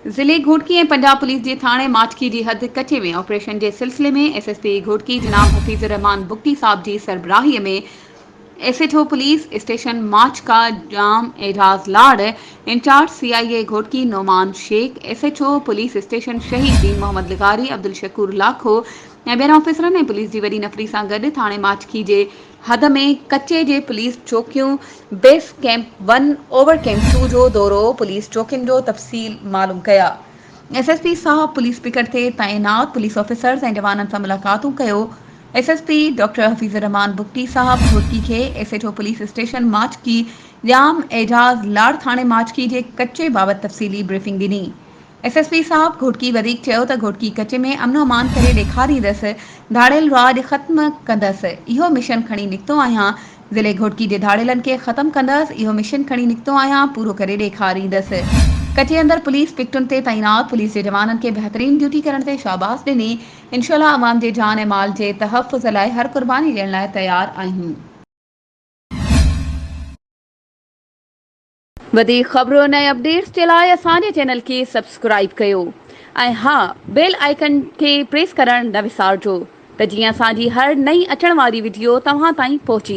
ज़िले घोटकी ऐं पंजाब पुलिस जे थाणे माचकी जी हद कचे में ऑपरेशन के सिलसिले में एसएसपी घोटकी जनाब हफीज़ुर रहमान बुगटी साहब की सरबराही में एसएचओ पुलिस स्टेशन माच का Jam Ejaz Lad, incharge CIA Ghotki Noman Shaikh, SHO police station Shaheed Deen Mohammad लिगारी, Abdul शकूर लाखो ऐं ॿियनि ऑफिसरनि ऐं पुलिस जी वॾी नफ़री सां गॾु थाणे माचकी जे हद में कचे जे पुलिस चौकियूं बेस कैंप 1 ओवर कैंप 2 जो दौरो पुलिस चौकियुनि जो तफ़सील मालूम कया। एसएसपी साहब पुलिस पिकट ते तैनात पुलिस ऑफिसर्स ऐं जवाननि सां मुलाक़ातूं कयो। एसएसपी डॉक्टर हफीज़ुर रहमान बुगटी साहब घोटकी के एसएचओ पुलिस स्टेशन माचकी जाम एजाज लाड़ थाणे माचकी के कच्चे बाबत तफ़सीली ब्रीफिंग ॾिनी। एसएसपी साहब घोटकी वधीक चयो त घोटकी कच्चे में अमन अमान करे ॾेखारींदसि, धाड़ेल राज ख़त्म कंदसि, इहो मिशन खणी निकितो आहियां। ज़िले घोटकी जे धाड़ेलनि खे ख़त्म कंदसि, इहो मिशन खणी निकितो आहियां, पूरो करे ॾेखारींदसि। कचे अंदर पुलिस पिकटुनि ते तैनात पुलिस जे जवाननि खे बहितरीन ड्यूटी करण ते शाबाश ॾिनी। इंशाअल्लाह अवाम जे जान ऐं माल जे तहफ़ुज़ लाइ हर कुर्बानी ॾियण लाइ तयार आहियूं। वधीक ख़बरुनि ऐं अपडेट्स जे लाइ असांजे चैनल खे सब्सक्राइब कयो ऐं हा, बेल आइकन खे प्रेस करणु न विसारिजो त जीअं असांजी हर नई अचण वारी वीडियो तव्हां ताईं पहुची